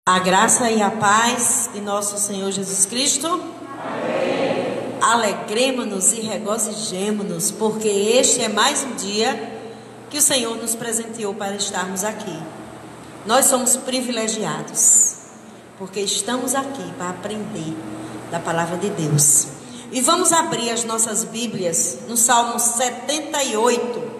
A graça e a paz de nosso Senhor Jesus Cristo. Amém. Alegremos-nos e regozijemos-nos, porque este é mais um dia que o Senhor nos presenteou para estarmos aqui. Nós somos privilegiados, porque estamos aqui para aprender da palavra de Deus. E vamos abrir as nossas Bíblias no Salmo 78.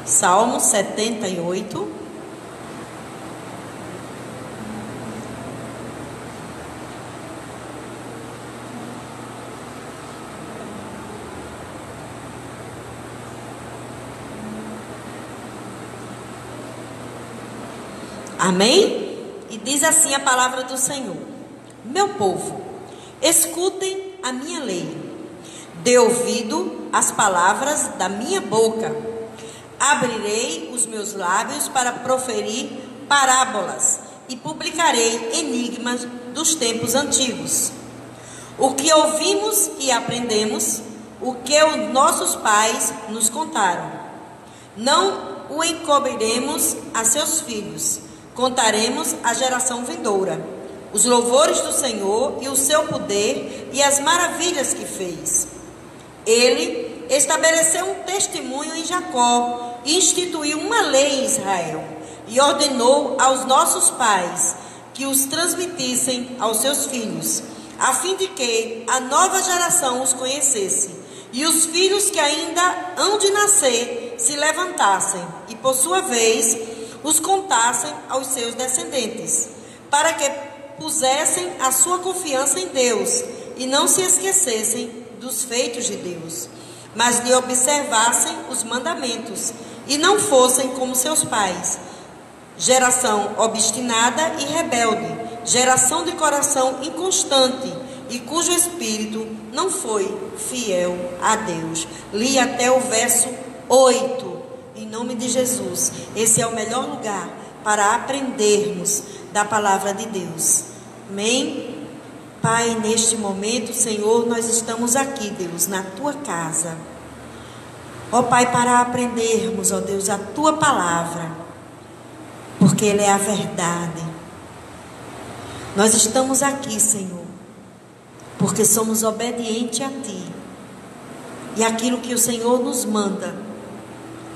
Salmo 78. Amém? E diz assim a palavra do Senhor: meu povo, escutem a minha lei, dê ouvido às palavras da minha boca. Abrirei os meus lábios para proferir parábolas e publicarei enigmas dos tempos antigos. O que ouvimos e aprendemos, o que os nossos pais nos contaram. Não o encobriremos a seus filhos, contaremos à geração vindoura os louvores do Senhor e o seu poder e as maravilhas que fez. Ele estabeleceu um testemunho em Jacó, instituiu uma lei em Israel e ordenou aos nossos pais que os transmitissem aos seus filhos, a fim de que a nova geração os conhecesse e os filhos que ainda hão de nascer se levantassem e, por sua vez, os contassem aos seus descendentes, para que pusessem a sua confiança em Deus e não se esquecessem dos feitos de Deus, mas lhe observassem os mandamentos e não fossem como seus pais, geração obstinada e rebelde, geração de coração inconstante e cujo espírito não foi fiel a Deus. Li até o verso 8, em nome de Jesus. Esse é o melhor lugar para aprendermos da palavra de Deus. Amém? Pai, neste momento, Senhor, nós estamos aqui, Deus, na Tua casa. Ó Pai, para aprendermos, ó Deus, a Tua palavra, porque ela é a verdade. Nós estamos aqui, Senhor, porque somos obedientes a Ti. E aquilo que o Senhor nos manda,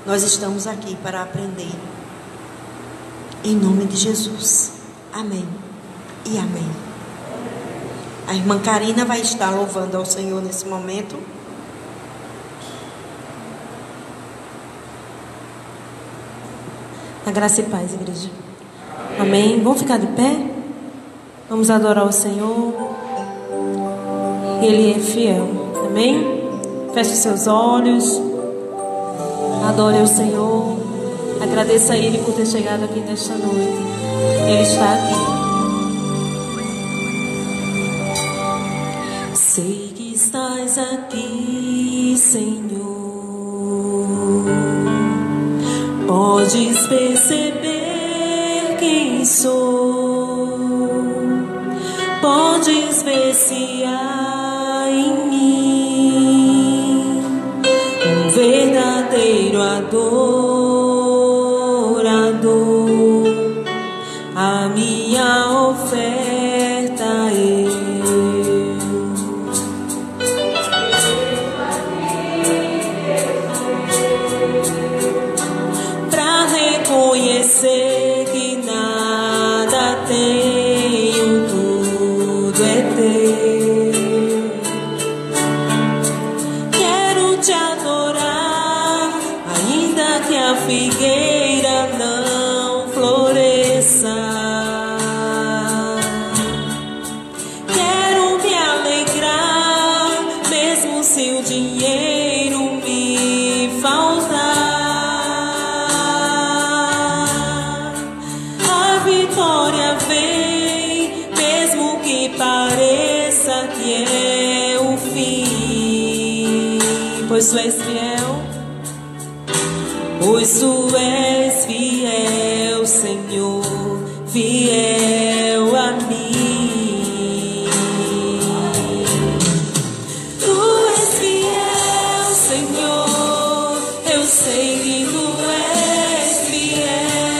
nós estamos aqui para aprender. Em nome de Jesus. Amém e amém. A irmã Karina vai estar louvando ao Senhor nesse momento. A graça e paz, igreja. Amém. Vamos ficar de pé? Vamos adorar o Senhor. Ele é fiel. Amém? Feche os seus olhos. Adore o Senhor. Agradeça a Ele por ter chegado aqui nesta noite. Ele está aqui. Sei que estás aqui, Senhor. Podes perceber quem sou. Podes ver se há em mim um verdadeiro adorador. A minha oferta reconhecer que nada tenho, tudo é teu. Quero te adorar, ainda que a figueira não floresça. Quero me alegrar, mesmo se o dinheiro me faltar. Vem, mesmo que pareça que é o fim, pois tu és fiel, Senhor, fiel a mim. Tu és fiel, Senhor, eu sei que tu és fiel.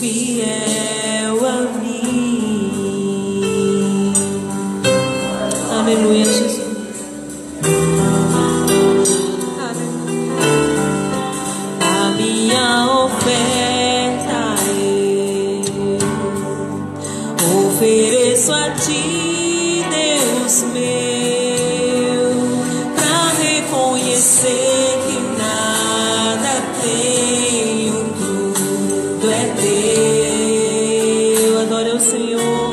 fiel a mim. Aleluia, Jesus. A minha oferta eu ofereço a ti, Deus meu, pra reconhecer que nada tenho, tudo é teu. Adora o Senhor.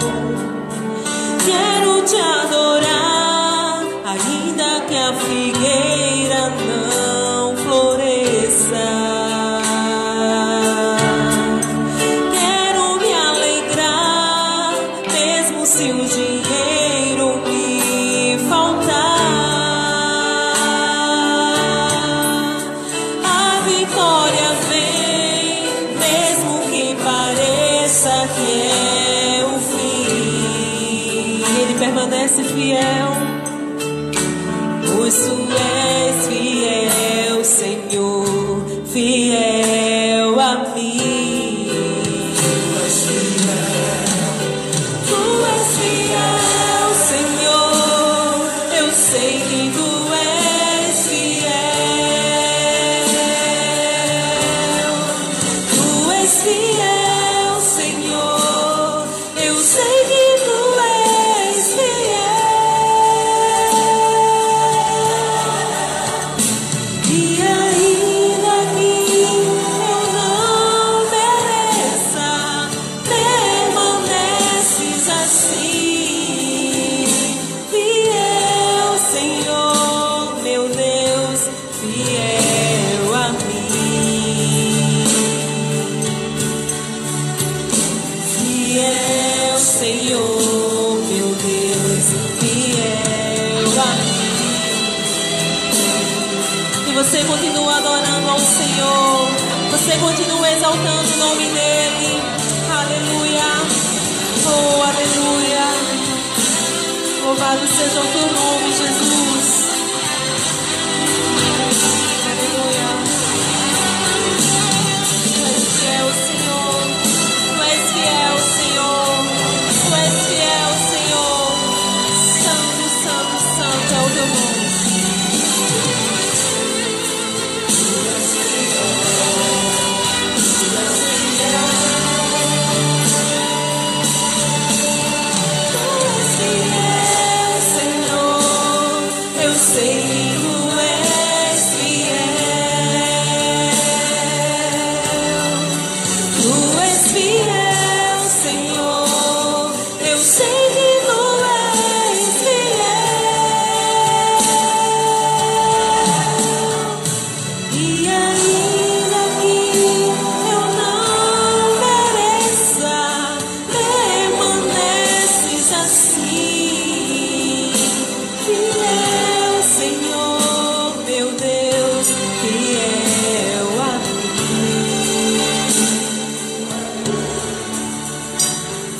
Quero te adorar, ainda que a figueira não floresça. Quero me alegrar, mesmo se o dinheiro me faltar. A vitória vem, mesmo que pareça que é o fim. Ele permanece fiel, pois tu és fiel, Senhor, fiel a mim. Tu és fiel, Senhor, eu sei que tu és fiel. Tu és fiel, Senhor, eu sei que tu és fiel. E ainda que eu não mereça, permaneces assim. Fiel, Senhor, meu Deus, fiel a mim. Fiel, Senhor, meu Deus, fiel a mim. E você continua adorando ao Senhor, você continua exaltando o nome dEle. Aleluia, oh aleluia. Louvado seja o teu nome, Jesus. Aleluia. Tu és fiel, Senhor. Tu és fiel, Senhor. Tu és fiel, Senhor. Santo, santo, santo é o teu nome. Tu és fiel, Senhor. Eu sei que tu és fiel. Tu és fiel, Senhor. Eu sei que tu és fiel. E ainda que eu não mereça, permaneces assim. Fiel, Senhor, meu Deus, fiel a mim.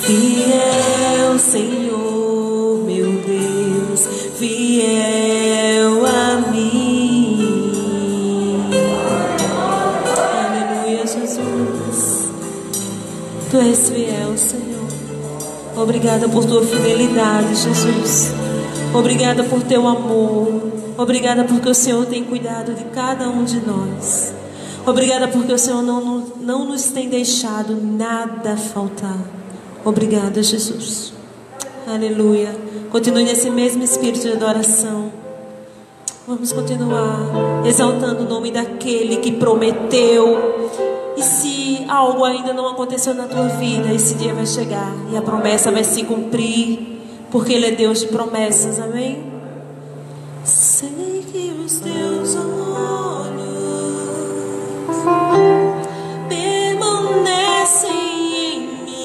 Fiel, Senhor, meu Deus, fiel a mim. Aleluia, Jesus. Tu és fiel, Senhor. Obrigada por tua fidelidade, Jesus. Obrigada por teu amor. Obrigada porque o Senhor tem cuidado de cada um de nós. Obrigada porque o Senhor não nos tem deixado nada faltar. Obrigada, Jesus. Aleluia. Continue nesse mesmo espírito de adoração. Vamos continuar exaltando o nome daquele que prometeu. E se algo ainda não aconteceu na tua vida, esse dia vai chegar e a promessa vai se cumprir, porque Ele é Deus de promessas, amém? Sei que os teus olhos permanecem em mim,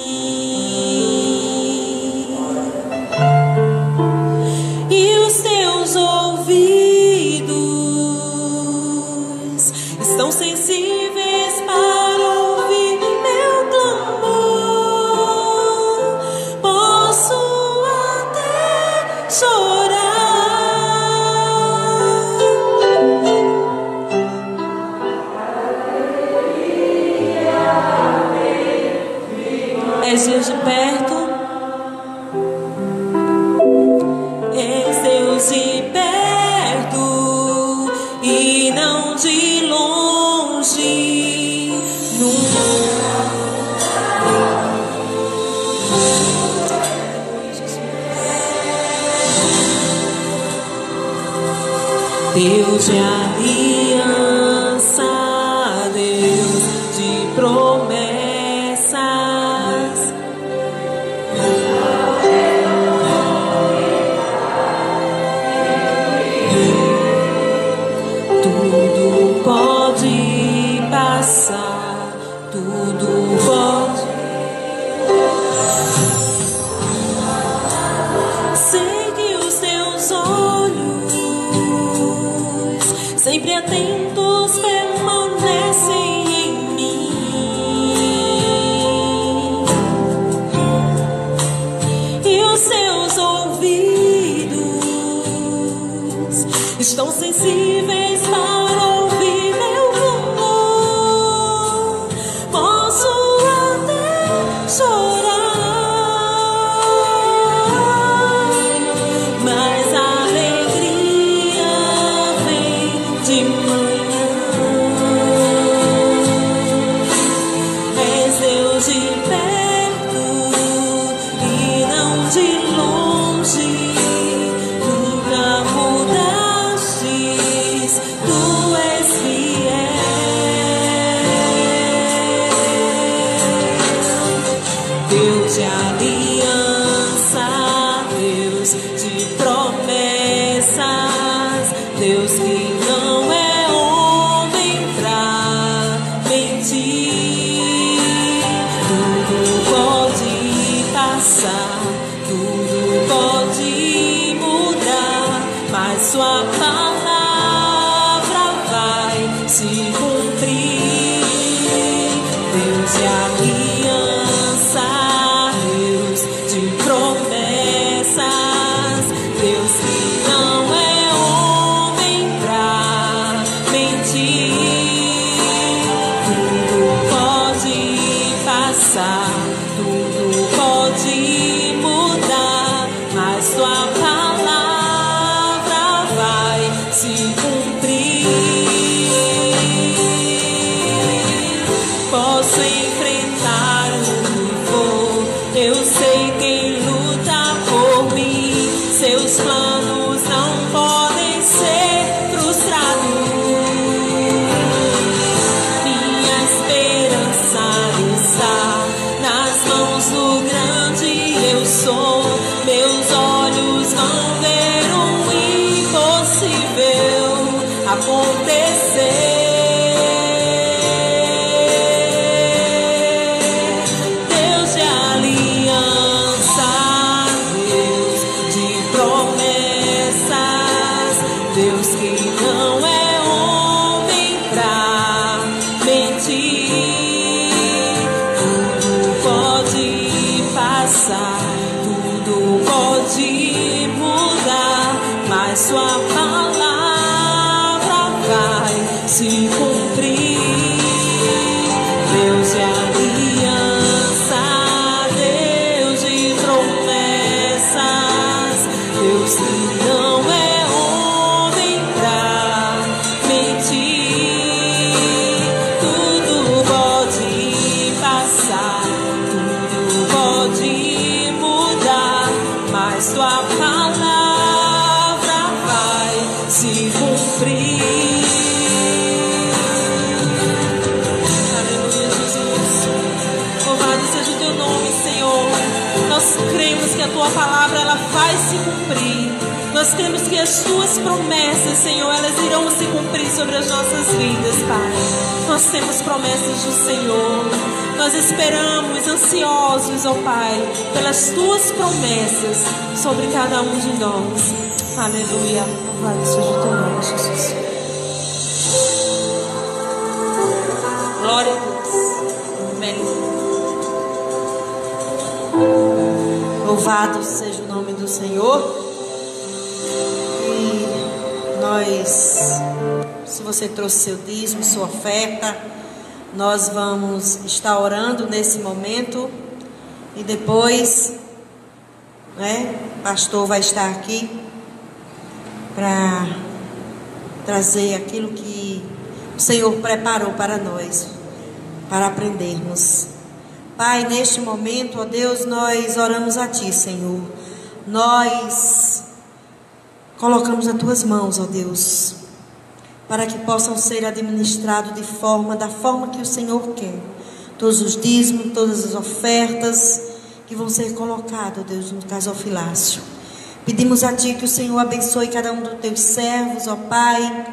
e os teus ouvidos estão sensíveis para ouvir meu clamor. Posso até chorar, És Deus de perto, és Deus de perto e não de longe. Deus de aliança, Deus de promessas, tudo pode passar, tudo pode. Sei que os teus olhos, sempre atentos, permanecem em mim, e os seus ouvidos estão sensíveis para ouvir meu clamor. Posso até chorar, mas a alegria vem de manhã. És Deus de perto e não de longe, nunca mudastes, tu és fiel. Deus de aliança, Deus de promessas, Deus que não é homem pra mentir. Tudo pode passar, tudo pode mudar, mas sua palavra vai se cumprir. Deus de aliança, Deus de promessas, Deus que não é homem pra mentir. Tudo pode passar, tudo pode mudar, mas tua palavra vai se cumprir. Posso enfrentar o que for, eu sei quem luta por mim. Seus planos não podem ser frustrados. Minha esperança está nas mãos do grande eu sou. Meus olhos vão ver o impossível acontecer. Deus de aliança, Deus de promessas, Deus que não é homem pra mentir. Tudo pode passar, tudo pode mudar, mas sua palavra vai se cumprir. Deus de aliança, Deus de promessas, Deus que não é homem pra mentir. Tudo pode passar, tudo pode mudar, mas tua palavra vai se cumprir. Aleluia, Jesus. Louvado seja o teu nome, Senhor. Nós cremos que a tua palavra ela vai se cumprir. Nós cremos que as tuas promessas, Senhor, elas irão se cumprir sobre as nossas vidas, Pai. Nós temos promessas do Senhor. Nós esperamos ansiosos, ó Pai, pelas tuas promessas sobre cada um de nós. Aleluia. Louvado seja o teu nome, Jesus. Glória a Deus. Amém. Louvado seja o nome do Senhor. E nós, se você trouxe seu dízimo, sua oferta, nós vamos estar orando nesse momento E depois, né, o pastor vai estar aqui para trazer aquilo que o Senhor preparou para nós, para aprendermos. Pai, neste momento, ó Deus, nós oramos a Ti, Senhor. Nós colocamos nas Tuas mãos, ó Deus, para que possam ser administrados da forma que o Senhor quer. Todos os dízimos, todas as ofertas que vão ser colocadas, ó Deus, no gasofilácio. Pedimos a Ti que o Senhor abençoe cada um dos Teus servos, ó Pai.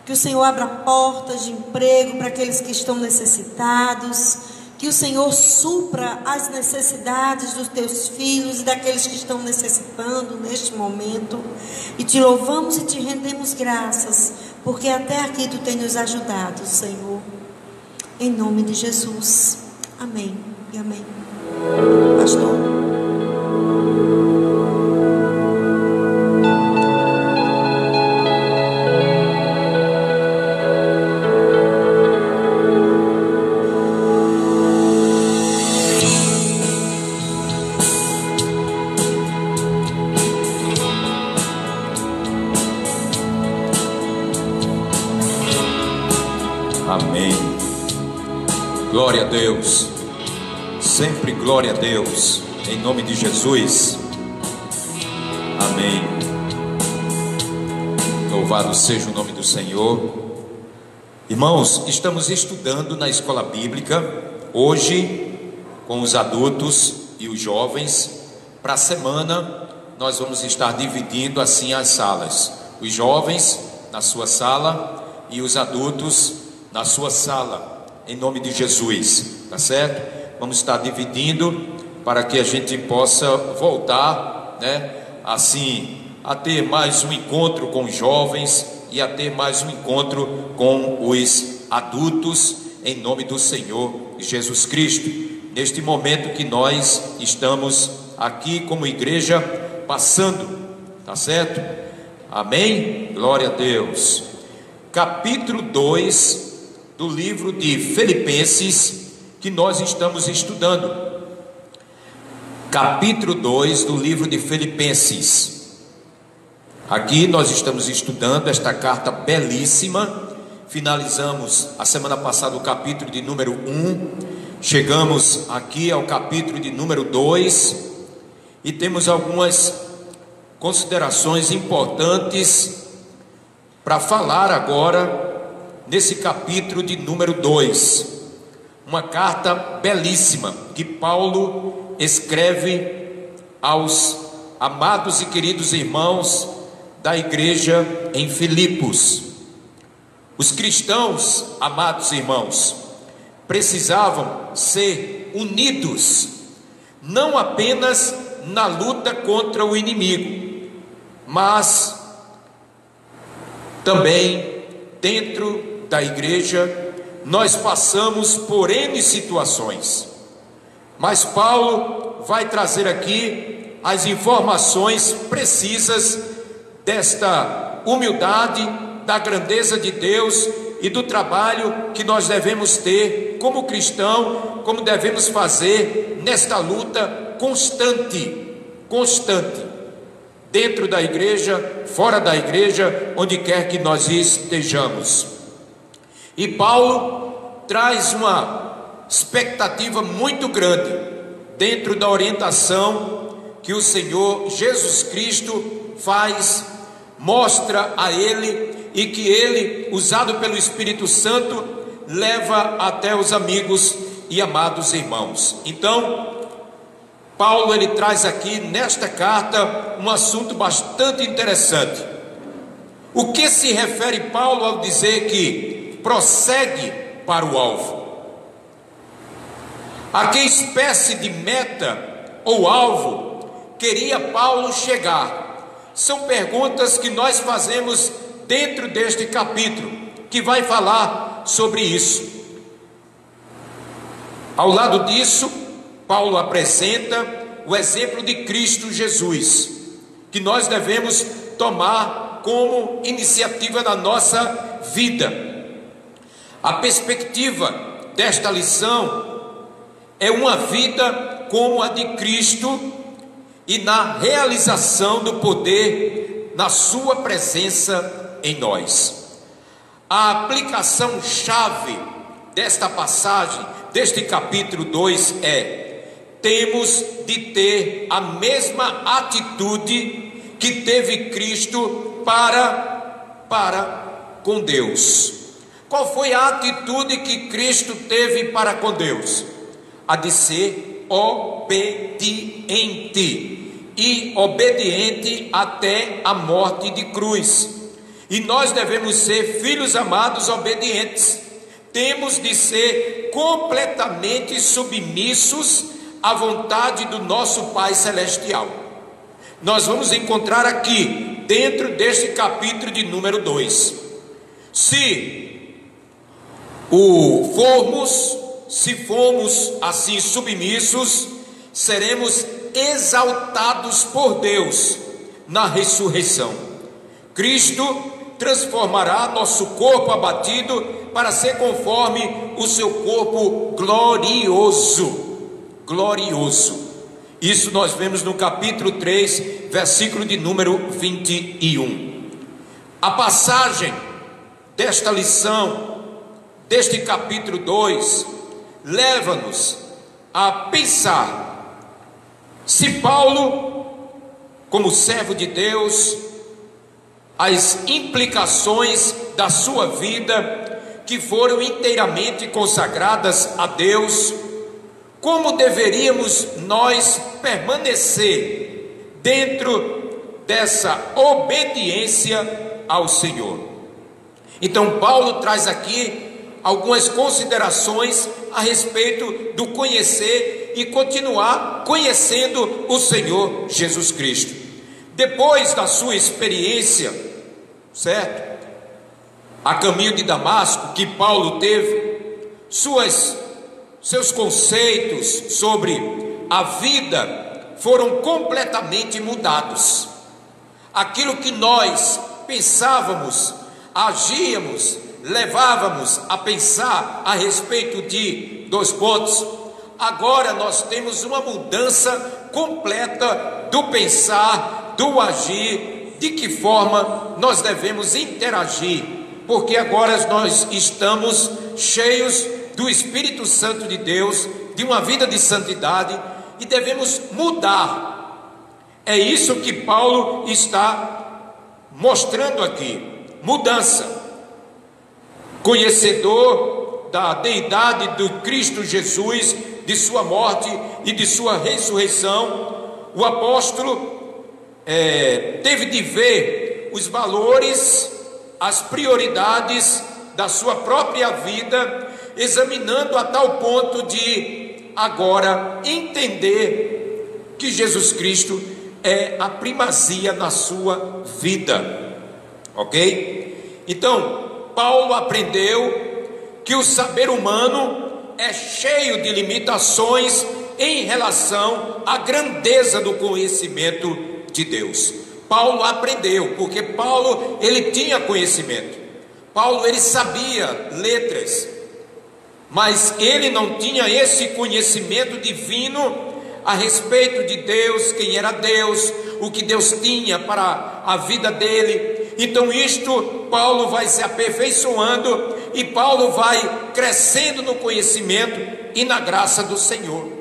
Que o Senhor abra portas de emprego para aqueles que estão necessitados. Que o Senhor supra as necessidades dos Teus filhos e daqueles que estão necessitando neste momento. E Te louvamos e Te rendemos graças, porque até aqui Tu tem nos ajudado, Senhor. Em nome de Jesus. Amém e amém. Pastor. Amém. Glória a Deus. Sempre glória a Deus. Em nome de Jesus. Amém. Louvado seja o nome do Senhor. Irmãos, estamos estudando na escola bíblica hoje com os adultos e os jovens. Para a semana nós vamos estar dividindo assim as salas. Os jovens na sua sala e os adultos na sua sala, em nome de Jesus, tá certo? Vamos estar dividindo para que a gente possa voltar, né, assim, a ter mais um encontro com os jovens e a ter mais um encontro com os adultos, em nome do Senhor Jesus Cristo. Neste momento que nós estamos aqui como igreja passando, tá certo? Amém? Glória a Deus. Capítulo 2 do livro de Filipenses, que nós estamos estudando. Capítulo 2 do livro de Filipenses. Aqui nós estamos estudando esta carta belíssima. Finalizamos a semana passada o capítulo de número 1. Chegamos aqui ao capítulo de número 2. E temos algumas considerações importantes para falar agora nesse capítulo de número 2, uma carta belíssima que Paulo escreve aos amados e queridos irmãos da igreja em Filipos. Os cristãos, amados irmãos, precisavam ser unidos, não apenas na luta contra o inimigo, mas também dentro da igreja. Nós passamos por N situações, mas Paulo vai trazer aqui as informações precisas desta humildade, da grandeza de Deus e do trabalho que nós devemos ter como cristão, como devemos fazer nesta luta constante, dentro da igreja, fora da igreja, onde quer que nós estejamos. E Paulo traz uma expectativa muito grande dentro da orientação que o Senhor Jesus Cristo faz, mostra a ele, e que ele, usado pelo Espírito Santo, leva até os amigos e amados irmãos. Então, Paulo ele traz aqui nesta carta um assunto bastante interessante. O que se refere Paulo ao dizer que prossegue para o alvo? A que espécie de meta ou alvo queria Paulo chegar? São perguntas que nós fazemos dentro deste capítulo, que vai falar sobre isso. Ao lado disso, Paulo apresenta o exemplo de Cristo Jesus, que nós devemos tomar como iniciativa da nossa vida. A perspectiva desta lição é uma vida como a de Cristo e na realização do poder na sua presença em nós. A aplicação chave desta passagem, deste capítulo 2 é: temos de ter a mesma atitude que teve Cristo para com Deus. Qual foi a atitude que Cristo teve para com Deus? A de ser obediente, e obediente até a morte de cruz. E nós devemos ser, filhos amados, obedientes. Temos de ser completamente submissos à vontade do nosso Pai Celestial. Nós vamos encontrar aqui, dentro deste capítulo de número 2, se formos assim submissos, seremos exaltados por Deus na ressurreição. Cristo transformará nosso corpo abatido para ser conforme o seu corpo glorioso. Isso nós vemos no capítulo 3, versículo de número 21. A passagem desta lição, deste capítulo 2, leva-nos a pensar se Paulo, como servo de Deus, as implicações da sua vida, que foram inteiramente consagradas a Deus, como deveríamos nós permanecer dentro dessa obediência ao Senhor. Então Paulo traz aqui algumas considerações a respeito do conhecer e continuar conhecendo o Senhor Jesus Cristo. Depois da sua experiência, certo? A caminho de Damasco, que Paulo teve, seus conceitos sobre a vida foram completamente mudados. Aquilo que nós pensávamos, agíamos, levávamos a pensar a respeito de 2 pontos, agora nós temos uma mudança completa do pensar, do agir, de que forma nós devemos interagir, porque agora nós estamos cheios do Espírito Santo de Deus, de uma vida de santidade, e devemos mudar. É isso que Paulo está mostrando aqui: mudança. Conhecedor da deidade do Cristo Jesus, de sua morte e de sua ressurreição, o apóstolo teve de ver os valores, as prioridades da sua própria vida, examinando a tal ponto de agora entender que Jesus Cristo é a primazia na sua vida, ok? Então Paulo aprendeu que o saber humano é cheio de limitações em relação à grandeza do conhecimento de Deus. Paulo aprendeu, porque Paulo ele tinha conhecimento. Paulo ele sabia letras, mas ele não tinha esse conhecimento divino a respeito de Deus, quem era Deus, o que Deus tinha para a vida dele. Então isto, Paulo vai se aperfeiçoando e Paulo vai crescendo no conhecimento e na graça do Senhor.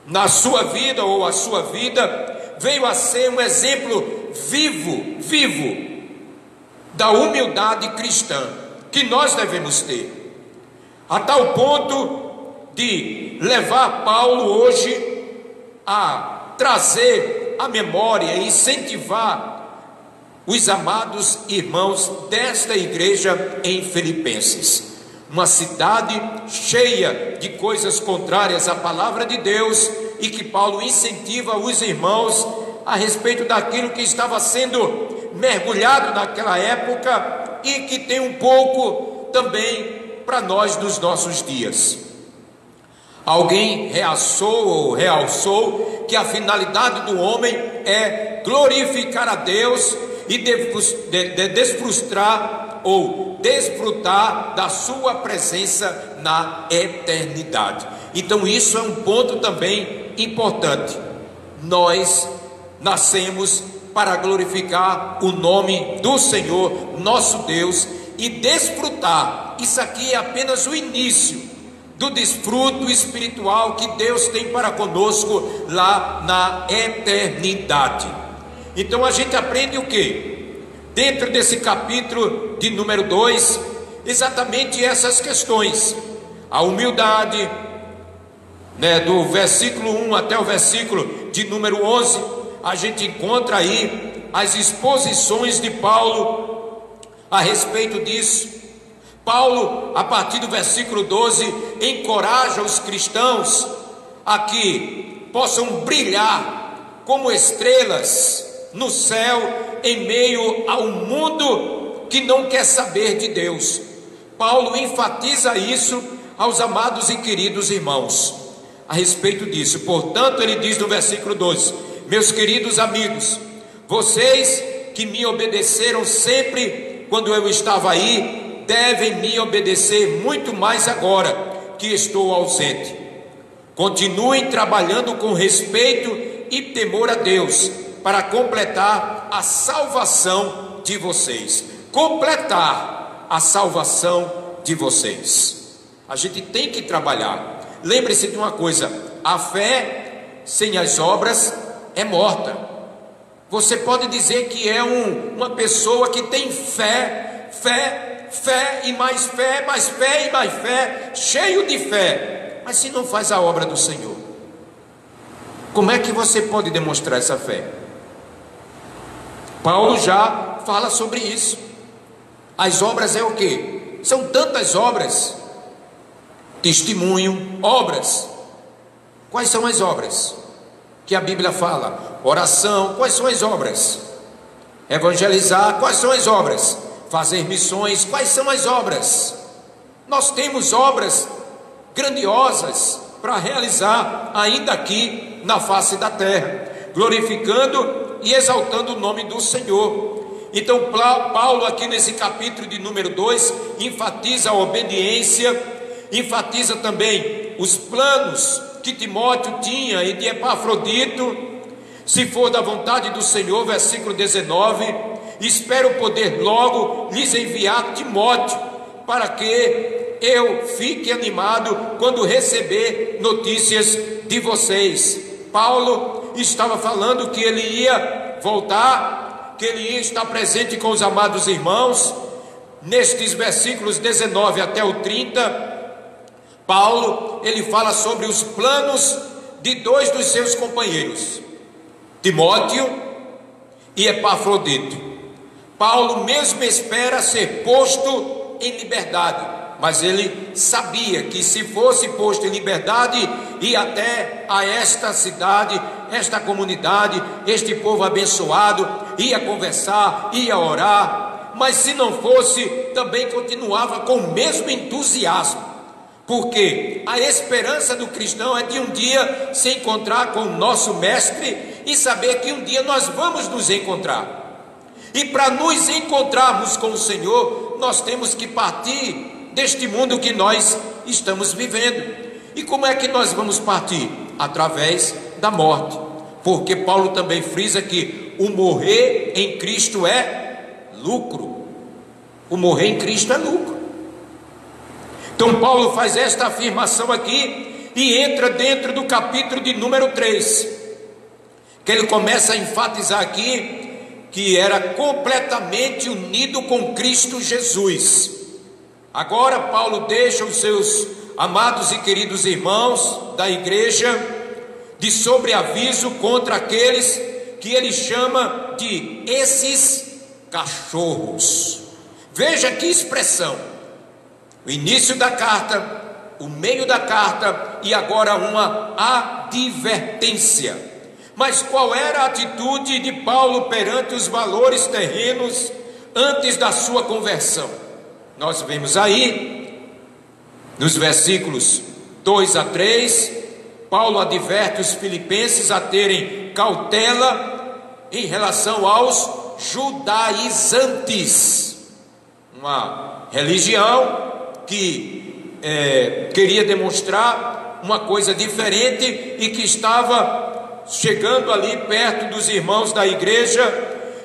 Na sua vida, ou a sua vida, veio a ser um exemplo vivo da humildade cristã que nós devemos ter, a tal ponto de levar Paulo hoje a trazer à memória e incentivar os amados irmãos desta igreja em Filipenses, uma cidade cheia de coisas contrárias à palavra de Deus, e que Paulo incentiva os irmãos a respeito daquilo que estava sendo mergulhado naquela época e que tem um pouco também para nós nos nossos dias. Alguém realçou que a finalidade do homem é glorificar a Deus e desfrustrar ou desfrutar da sua presença na eternidade. Então isso é um ponto também importante: nós nascemos para glorificar o nome do Senhor, nosso Deus, e desfrutar. Isso aqui é apenas o início do desfruto espiritual que Deus tem para conosco lá na eternidade. Então a gente aprende o que? Dentro desse capítulo de número 2, exatamente essas questões: a humildade, do versículo 1 até o versículo de número 11, a gente encontra aí as exposições de Paulo a respeito disso. Paulo, a partir do versículo 12, encoraja os cristãos a que possam brilhar como estrelas no céu, em meio ao mundo que não quer saber de Deus. Paulo enfatiza isso aos amados e queridos irmãos a respeito disso. Portanto, ele diz no versículo 12: meus queridos amigos, vocês que me obedeceram sempre quando eu estava aí, devem me obedecer muito mais agora que estou ausente. Continuem trabalhando com respeito e temor a Deus para completar a salvação de vocês. Completar a salvação de vocês. A gente tem que trabalhar. Lembre-se de uma coisa: a fé sem as obras é morta. Você pode dizer que é uma pessoa que tem fé e mais fé, mais fé e mais fé, cheio de fé, mas se não faz a obra do Senhor, como é que você pode demonstrar essa fé? Paulo já fala sobre isso. As obras é o que? São tantas obras: testemunho, obras. Quais são as obras que a Bíblia fala? Oração, quais são as obras? Evangelizar, quais são as obras? Fazer missões, quais são as obras? Nós temos obras grandiosas para realizar ainda aqui na face da terra, glorificando e exaltando o nome do Senhor. Então Paulo aqui nesse capítulo de número 2 enfatiza a obediência, enfatiza também os planos que Timóteo tinha e de Epafrodito. Se for da vontade do Senhor, versículo 19, espero poder logo lhes enviar Timóteo, para que eu fique animado quando receber notícias de vocês. Paulo estava falando que ele ia voltar, que ele ia estar presente com os amados irmãos. Nestes versículos 19 até o 30, Paulo, ele fala sobre os planos de dois dos seus companheiros, Timóteo e Epafrodito. Paulo mesmo espera ser posto em liberdade, mas ele sabia que se fosse posto em liberdade, ia até a esta cidade, esta comunidade, este povo abençoado, ia conversar, ia orar, mas se não fosse, também continuava com o mesmo entusiasmo, porque a esperança do cristão é de um dia se encontrar com o nosso mestre e saber que um dia nós vamos nos encontrar. E para nos encontrarmos com o Senhor, nós temos que partir deste mundo que nós estamos vivendo. E como é que nós vamos partir? Através da morte, porque Paulo também frisa que o morrer em Cristo é lucro. O morrer em Cristo é lucro. Então Paulo faz esta afirmação aqui e entra dentro do capítulo de número 3, que ele começa a enfatizar aqui que era completamente unido com Cristo Jesus. Agora Paulo deixa os seus amados e queridos irmãos da igreja de sobreaviso contra aqueles que ele chama de esses cachorros. Veja que expressão: o início da carta, o meio da carta e agora uma advertência. Mas qual era a atitude de Paulo perante os valores terrenos antes da sua conversão? Nós vemos aí, nos versículos 2 a 3, Paulo adverte os filipenses a terem cautela em relação aos judaizantes, uma religião que queria demonstrar uma coisa diferente e que estava chegando ali perto dos irmãos da igreja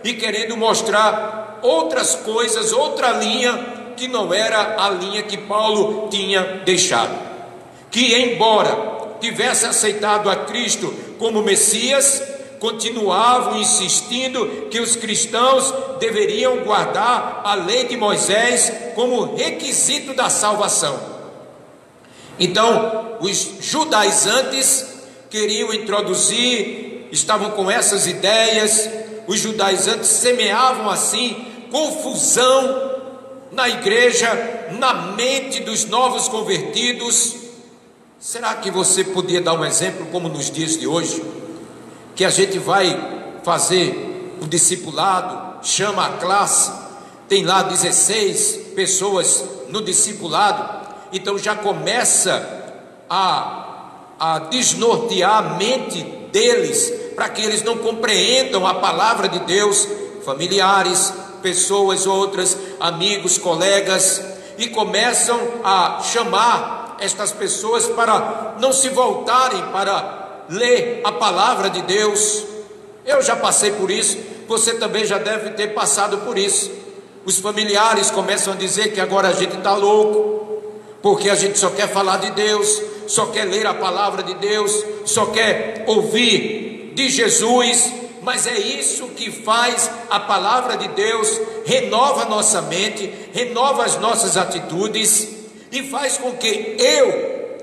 e querendo mostrar outras coisas, outra linha que não era a linha que Paulo tinha deixado. Que embora tivesse aceitado a Cristo como Messias, continuavam insistindo que os cristãos deveriam guardar a lei de Moisés como requisito da salvação. Então, os judaizantes queriam introduzir, estavam com essas ideias. Os judaizantes semeavam assim confusão na igreja, na mente dos novos convertidos. Será que você podia dar um exemplo como nos dias de hoje? Que a gente vai fazer o discipulado, chama a classe, tem lá 16 pessoas no discipulado, então já começa a desnortear a mente deles, para que eles não compreendam a palavra de Deus. Familiares, pessoas outras, amigos, colegas, e começam a chamar estas pessoas para não se voltarem para ler a palavra de Deus. Eu já passei por isso, você também já deve ter passado por isso. Os familiares começam a dizer que agora a gente está louco, porque a gente só quer falar de Deus, só quer ler a palavra de Deus, só quer ouvir de Jesus. Mas é isso que faz a palavra de Deus, renova a nossa mente, renova as nossas atitudes e faz com que eu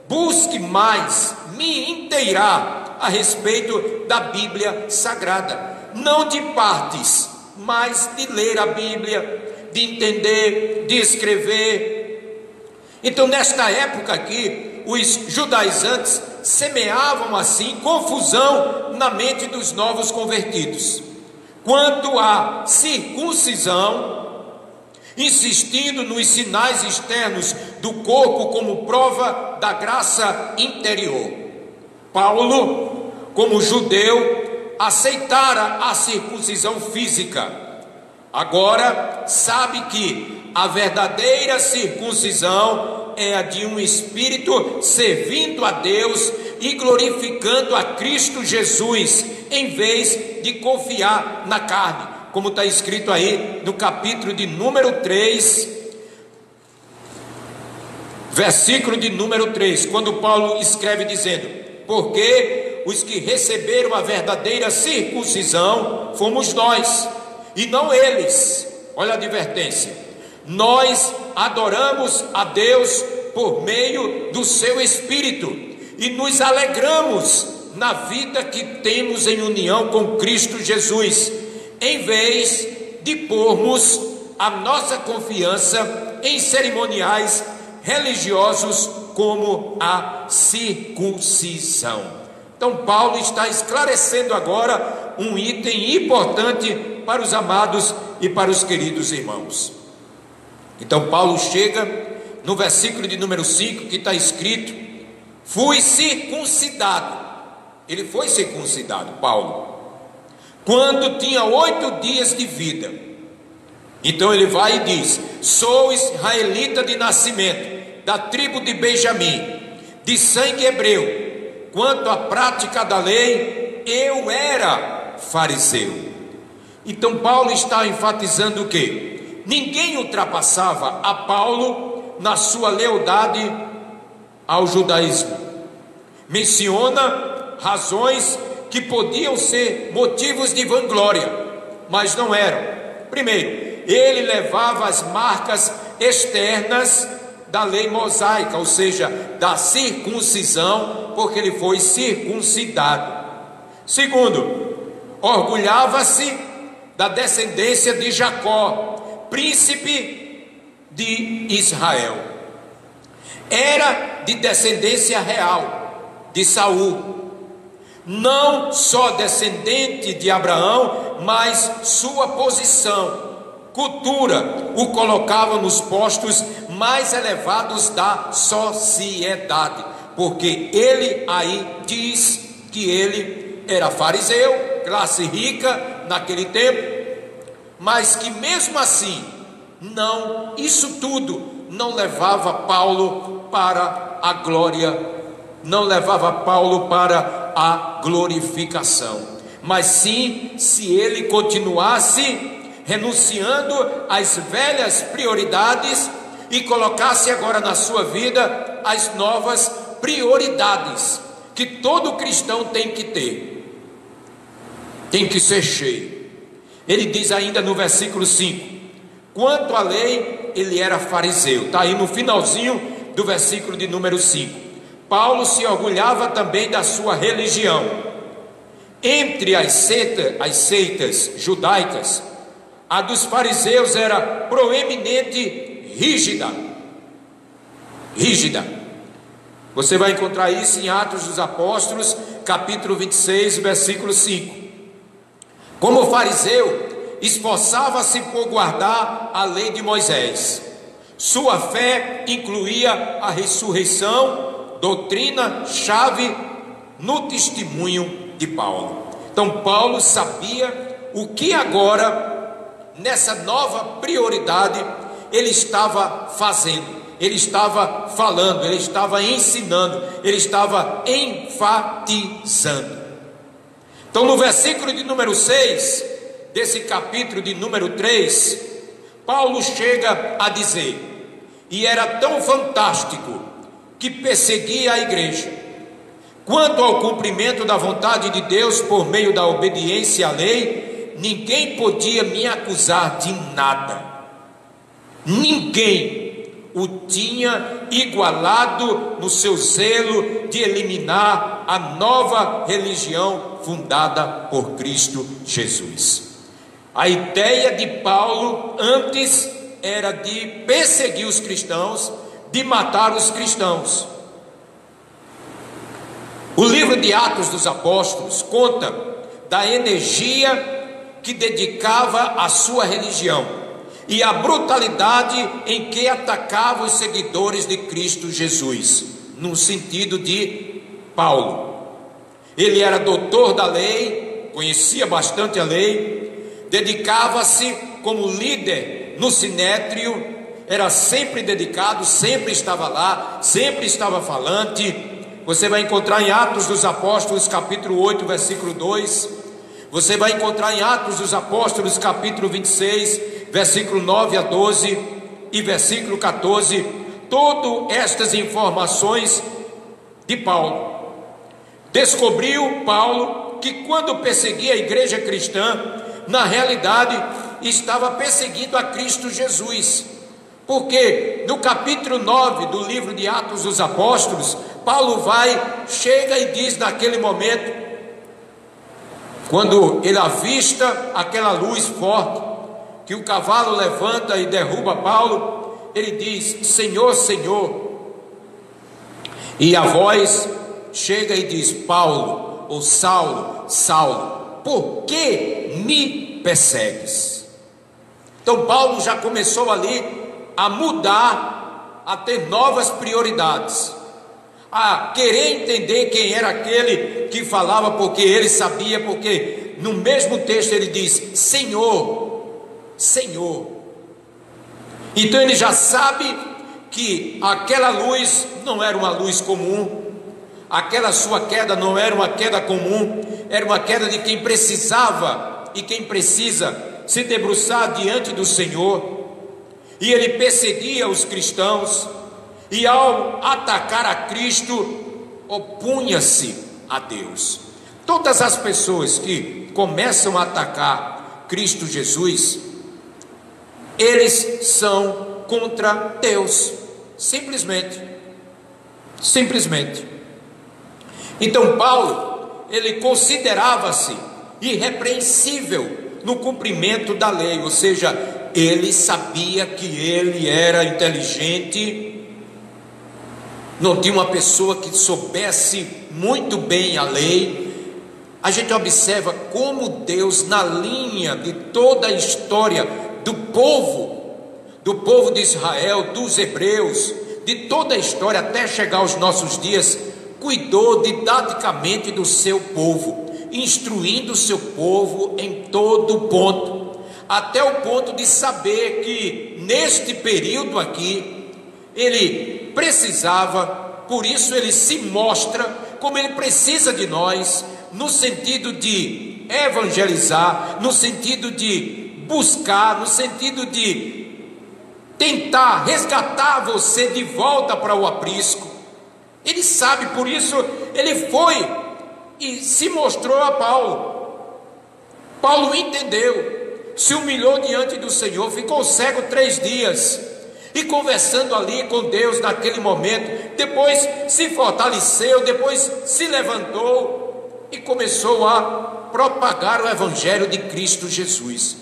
busque mais me inteirar a respeito da Bíblia Sagrada, não de partes, mas de ler a Bíblia, de entender, de escrever. Então, nesta época aqui, os judaizantes semeavam assim confusão na mente dos novos convertidos quanto à circuncisão, insistindo nos sinais externos do corpo como prova da graça interior. Paulo, como judeu, aceitara a circuncisão física. Agora sabe que a verdadeira circuncisão é a de um espírito servindo a Deus e glorificando a Cristo Jesus, em vez de confiar na carne, como está escrito aí no capítulo de número 3, versículo de número 3, quando Paulo escreve dizendo: porque os que receberam a verdadeira circuncisão fomos nós, e não eles. Olha a advertência: nós adoramos a Deus por meio do seu Espírito e nos alegramos na vida que temos em união com Cristo Jesus, em vez de pormos a nossa confiança em cerimoniais religiosos como a circuncisão. Então Paulo está esclarecendo agora um item importante para os amados e para os queridos irmãos. Então Paulo chega no versículo de número 5, que está escrito: fui circuncidado. Ele foi circuncidado, Paulo, quando tinha 8 dias de vida. Então ele vai e diz: sou israelita de nascimento, da tribo de Benjamim, de sangue hebreu. Quanto à prática da lei, eu era fariseu. Então Paulo está enfatizando o quê? Ninguém ultrapassava a Paulo na sua lealdade ao judaísmo. Menciona razões que podiam ser motivos de vanglória, mas não eram. Primeiro, ele levava as marcas externas da lei mosaica, ou seja, da circuncisão, porque ele foi circuncidado. Segundo, orgulhava-se da descendência de Jacó, príncipe de Israel. Era de descendência real de Saul, não só descendente de Abraão, mas sua posição, cultura, o colocava nos postos mais elevados da sociedade, porque ele aí diz que ele era fariseu, classe rica naquele tempo, mas que mesmo assim, isso tudo não levava Paulo para a glória não levava Paulo para a glorificação, mas sim se ele continuasse renunciando às velhas prioridades e colocasse agora na sua vida as novas prioridades que todo cristão tem que ter. Tem que ser cheio. Ele diz ainda no versículo 5: quanto à lei, ele era fariseu. Está aí no finalzinho do versículo de número 5. Paulo se orgulhava também da sua religião. Entre as seitas judaicas, a dos fariseus era proeminente rígida. Você vai encontrar isso em Atos dos Apóstolos, capítulo 26, versículo 5. Como fariseu, esforçava-se por guardar a lei de Moisés. Sua fé incluía a ressurreição, doutrina chave no testemunho de Paulo. Então Paulo sabia o que agora, nessa nova prioridade, ele estava fazendo. Ele estava falando, ele estava ensinando, ele estava enfatizando. Então no versículo de número 6, desse capítulo de número 3, Paulo chega a dizer: e era tão fantástico que perseguia a igreja. Quanto ao cumprimento da vontade de Deus por meio da obediência à lei, ninguém podia me acusar de nada. Ninguém o tinha igualado no seu zelo de eliminar a nova religião fundada por Cristo Jesus. A ideia de Paulo antes era de perseguir os cristãos, de matar os cristãos. O livro de Atos dos Apóstolos conta da energia que dedicava à sua religião e a brutalidade em que atacava os seguidores de Cristo Jesus, no sentido de Paulo. Ele era doutor da lei, conhecia bastante a lei, dedicava-se como líder no sinédrio, era sempre dedicado, sempre estava lá, sempre estava falante. Você vai encontrar em Atos dos Apóstolos, capítulo 8, versículo 2. Você vai encontrar em Atos dos Apóstolos, capítulo 26, versículo 9 a 12 e versículo 14, todas estas informações de Paulo. Descobriu Paulo que quando perseguia a igreja cristã, na realidade estava perseguindo a Cristo Jesus, porque no capítulo 9 do livro de Atos dos Apóstolos, Paulo chega e diz naquele momento, quando ele avista aquela luz forte, que o cavalo levanta e derruba Paulo, ele diz: Senhor, Senhor. E a voz chega e diz: Paulo, ou Saulo, Saulo, por que me persegues? Então Paulo já começou ali a mudar, a ter novas prioridades, a querer entender quem era aquele que falava, porque ele sabia, porque no mesmo texto ele diz: Senhor, Senhor. Então ele já sabe que aquela luz não era uma luz comum, aquela sua queda não era uma queda comum, era uma queda de quem precisava e quem precisa se debruçar diante do Senhor. E ele perseguia os cristãos, e ao atacar a Cristo, opunha-se a Deus. Todas as pessoas que começam a atacar Cristo Jesus, eles são contra Deus, simplesmente. Então Paulo, ele considerava-se irrepreensível no cumprimento da lei, ou seja, ele sabia que ele era inteligente, não tinha uma pessoa que soubesse muito bem a lei. A gente observa como Deus, na linha de toda a história do povo de Israel, dos hebreus, de toda a história até chegar aos nossos dias, cuidou didaticamente do seu povo, instruindo o seu povo em todo ponto, até o ponto de saber que neste período aqui, ele precisava por isso ele se mostra como ele precisa de nós, no sentido de evangelizar, no sentido de buscar, no sentido de tentar resgatar você de volta para o aprisco. Ele sabe, por isso ele foi e se mostrou a Paulo. Paulo entendeu, se humilhou diante do Senhor, ficou cego 3 dias, e conversando ali com Deus naquele momento, depois se fortaleceu, depois se levantou e começou a propagar o Evangelho de Cristo Jesus,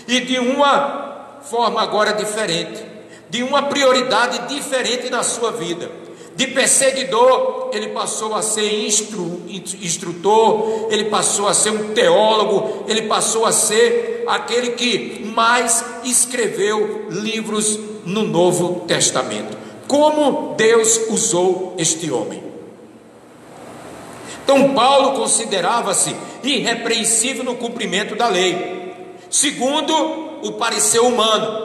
e de uma forma agora diferente, de uma prioridade diferente na sua vida. De perseguidor, ele passou a ser instrutor, ele passou a ser um teólogo, ele passou a ser aquele que mais escreveu livros no Novo Testamento. Como Deus usou este homem. Então Paulo considerava-se irrepreensível no cumprimento da lei, segundo o parecer humano.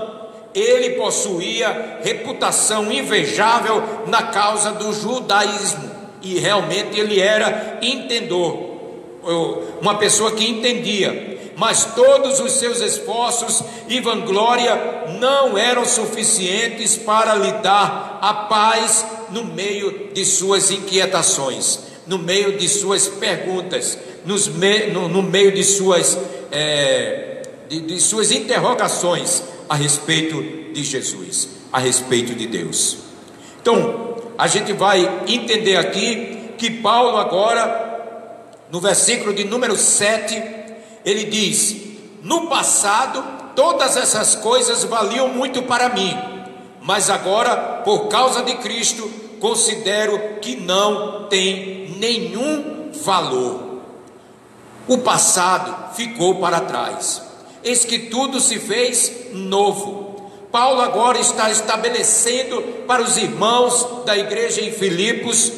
Ele possuía reputação invejável na causa do judaísmo, e realmente ele era entendedor, uma pessoa que entendia, mas todos os seus esforços e vanglória não eram suficientes para lhe dar a paz no meio de suas inquietações, no meio de suas perguntas, no meio de suas interrogações a respeito de Jesus, a respeito de Deus. Então, a gente vai entender aqui que Paulo agora, no versículo de número 7, ele diz: no passado, todas essas coisas valiam muito para mim, mas agora, por causa de Cristo, considero que não tem nenhum valor. O passado ficou para trás. Eis que tudo se fez novo. Paulo agora está estabelecendo para os irmãos da igreja em Filipos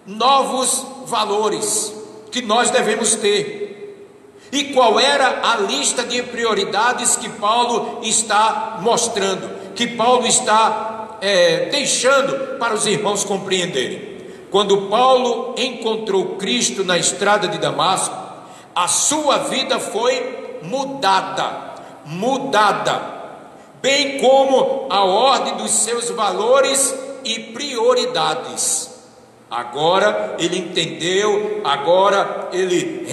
novos valores que nós devemos ter. E qual era a lista de prioridades que Paulo está mostrando, que Paulo está deixando para os irmãos compreenderem? Quando Paulo encontrou Cristo na estrada de Damasco, a sua vida foi mudada, bem como a ordem dos seus valores e prioridades. Agora ele entendeu, agora ele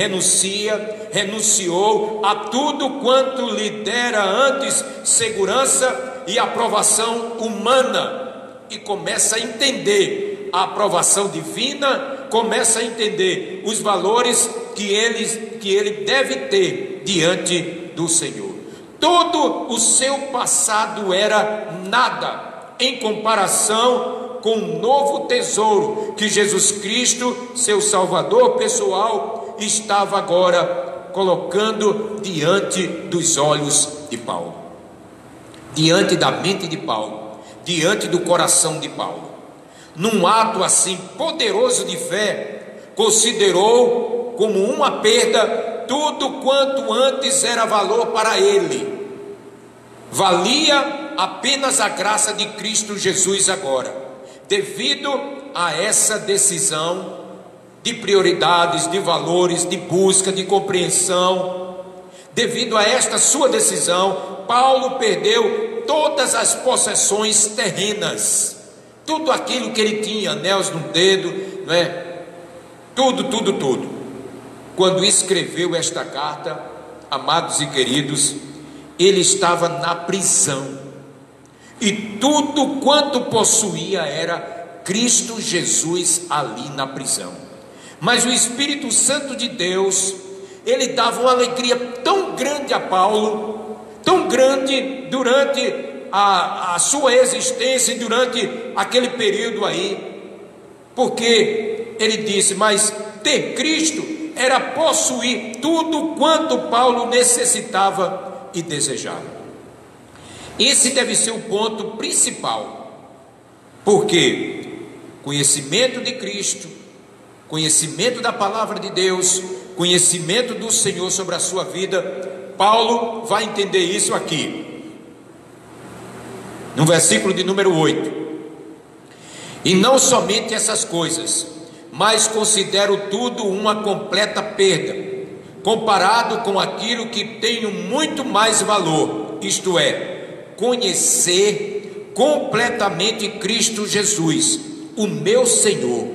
renunciou a tudo quanto lhe dera antes segurança e aprovação humana, e começa a entender a aprovação divina, começa a entender os valores que ele deve ter diante do Senhor. Todo o seu passado era nada em comparação com o novo tesouro que Jesus Cristo, seu Salvador pessoal, estava agora colocando diante dos olhos de Paulo, diante da mente de Paulo, diante do coração de Paulo. Num ato assim poderoso de fé, considerou como uma perda tudo quanto antes era valor para ele. Valia apenas a graça de Cristo Jesus agora. Devido a essa decisão de prioridades, de valores, de busca, de compreensão, devido a esta sua decisão, Paulo perdeu todas as possessões terrenas, tudo aquilo que ele tinha, anéis no dedo, não é? Tudo. Quando escreveu esta carta, amados e queridos, ele estava na prisão, e tudo quanto possuía era Cristo Jesus ali na prisão. Mas o Espírito Santo de Deus, ele dava uma alegria tão grande a Paulo, tão grande durante a sua existência, durante aquele período aí, porque ele disse: mas ter Cristo era possuir tudo quanto Paulo necessitava e desejava. Esse deve ser o ponto principal, porque conhecimento de Cristo, conhecimento da palavra de Deus, conhecimento do Senhor sobre a sua vida, Paulo vai entender isso aqui, no versículo de número 8. E não somente essas coisas, mas considero tudo uma completa perda, comparado com aquilo que tem muito mais valor, isto é, conhecer completamente Cristo Jesus, o meu Senhor.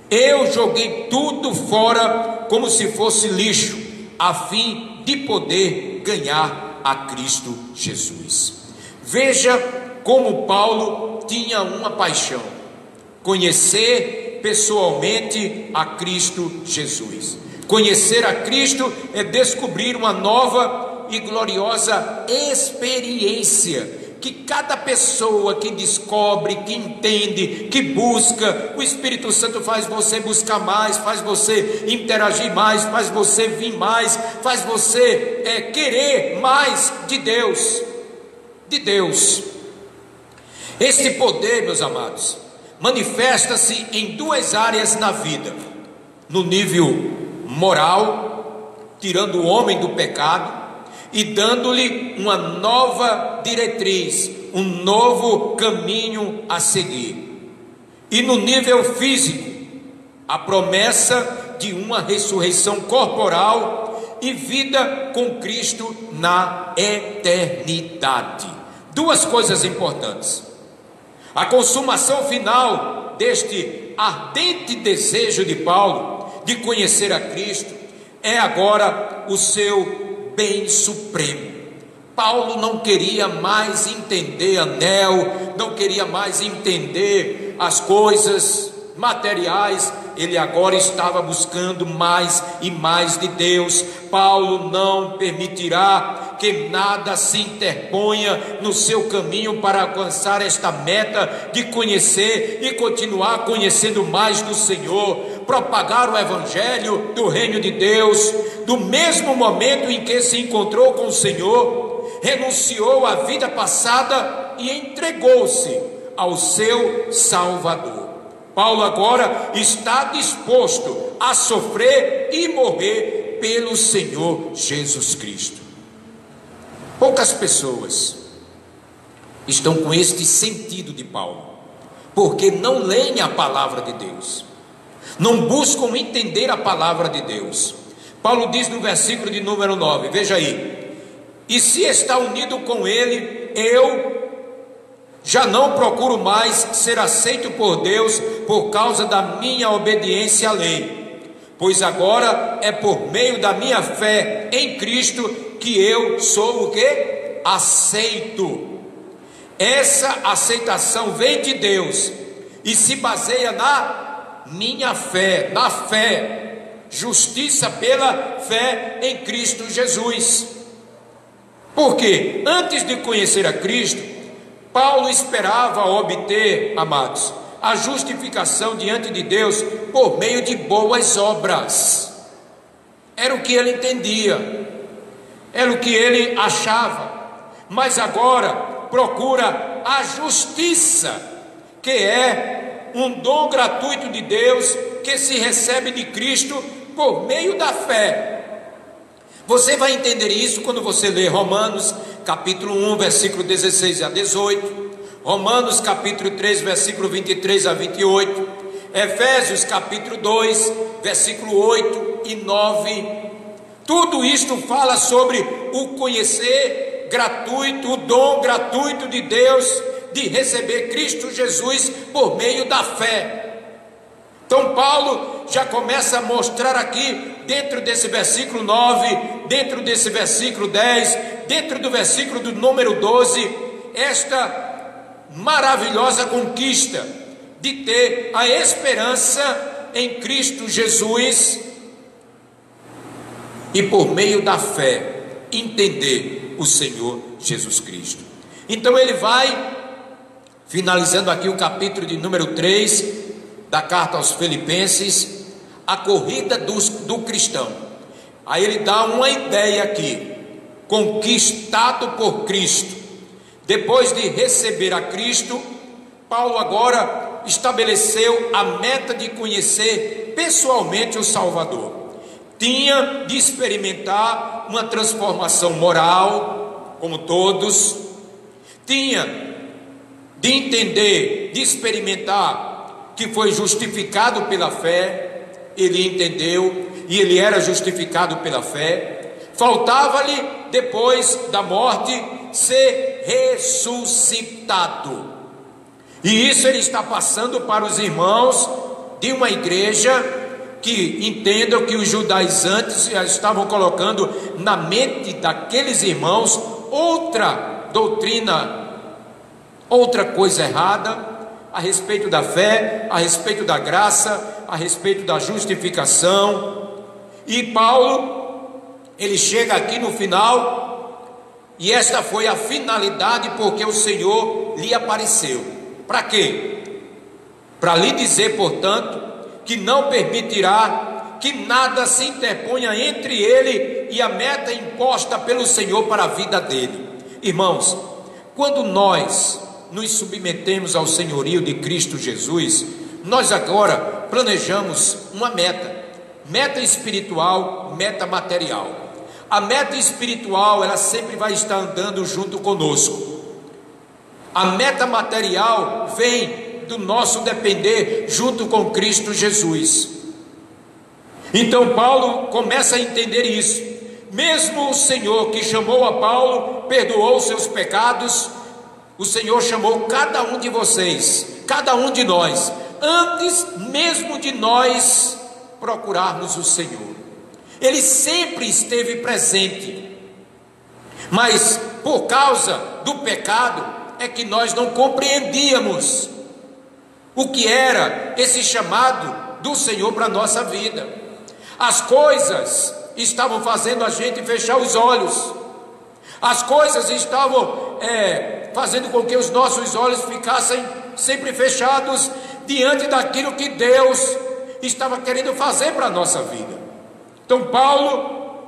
Eu joguei tudo fora como se fosse lixo, a fim de poder ganhar a Cristo Jesus. Veja como Paulo tinha uma paixão: conhecer pessoalmente a Cristo Jesus. Conhecer a Cristo é descobrir uma nova e gloriosa experiência que cada pessoa que descobre, que entende, que busca, o Espírito Santo faz você buscar mais, faz você interagir mais, faz você vir mais, faz você querer mais de Deus. Este poder, meus amados, manifesta-se em duas áreas na vida: no nível moral, tirando o homem do pecado e dando-lhe uma nova diretriz, um novo caminho a seguir. E no nível físico, a promessa de uma ressurreição corporal e vida com Cristo na eternidade. Duas coisas importantes: a consumação final deste ardente desejo de Paulo de conhecer a Cristo é agora o seu bem supremo. Paulo não queria mais entender anel, não queria mais entender as coisas materiais, ele agora estava buscando mais e mais de Deus. Paulo não permitirá que nada se interponha no seu caminho para alcançar esta meta de conhecer e continuar conhecendo mais do Senhor, propagar o evangelho do reino de Deus. Do mesmo momento em que se encontrou com o Senhor, renunciou à vida passada e entregou-se ao seu Salvador. Paulo agora está disposto a sofrer e morrer pelo Senhor Jesus Cristo. Poucas pessoas estão com este sentido de Paulo, porque não leem a palavra de Deus, não buscam entender a palavra de Deus. Paulo diz no versículo de número 9, veja aí: e se está unido com ele, eu já não procuro mais ser aceito por Deus por causa da minha obediência à lei, pois agora é por meio da minha fé em Cristo que eu sou o que? Aceito. Essa aceitação vem de Deus e se baseia na minha fé, na fé, justiça pela fé em Cristo Jesus. Porque antes de conhecer a Cristo, Paulo esperava obter, amados, a justificação diante de Deus por meio de boas obras. Era o que ele entendia, era o que ele achava. Mas agora procura a justiça, que é um dom gratuito de Deus, que se recebe de Cristo por meio da fé. Você vai entender isso quando você ler Romanos capítulo 1, versículo 16 a 18, Romanos capítulo 3, versículo 23 a 28, Efésios capítulo 2, versículo 8 e 9. Tudo isto fala sobre o conhecer gratuito, o dom gratuito de Deus de receber Cristo Jesus por meio da fé. Então Paulo já começa a mostrar aqui, dentro desse versículo 9, dentro desse versículo 10, dentro do versículo do número 12, esta maravilhosa conquista de ter a esperança em Cristo Jesus e por meio da fé entender o Senhor Jesus Cristo. Então ele vai finalizando aqui o capítulo de número 3 da carta aos Filipenses, a corrida do cristão. Aí ele dá uma ideia aqui: conquistado por Cristo. Depois de receber a Cristo, Paulo agora estabeleceu a meta de conhecer pessoalmente o Salvador. Tinha de experimentar uma transformação moral, como todos. Tinha de entender, de experimentar que foi justificado pela fé, ele entendeu, e ele era justificado pela fé. Faltava-lhe, depois da morte, ser ressuscitado. E isso ele está passando para os irmãos de uma igreja que entendam que os judaizantes já estavam colocando na mente daqueles irmãos outra doutrina, outra coisa errada a respeito da fé, a respeito da graça, a respeito da justificação. E Paulo, ele chega aqui no final, e esta foi a finalidade porque o Senhor lhe apareceu. Para quê? Para lhe dizer, portanto, que não permitirá que nada se interponha entre ele e a meta imposta pelo Senhor para a vida dele. Irmãos, quando nós nos submetemos ao senhorio de Cristo Jesus, nós agora planejamos uma meta espiritual, meta material. A meta espiritual, ela sempre vai estar andando junto conosco. A meta material vem do nosso depender junto com Cristo Jesus. Então Paulo começa a entender isso. Mesmo o Senhor que chamou a Paulo, perdoou seus pecados, o Senhor chamou cada um de vocês, cada um de nós, antes mesmo de nós procurarmos o Senhor. Ele sempre esteve presente, mas por causa do pecado é que nós não compreendíamos o que era esse chamado do Senhor para a nossa vida. As coisas estavam fazendo a gente fechar os olhos, as coisas estavam fazendo com que os nossos olhos ficassem sempre fechados diante daquilo que Deus estava querendo fazer para a nossa vida. Então Paulo,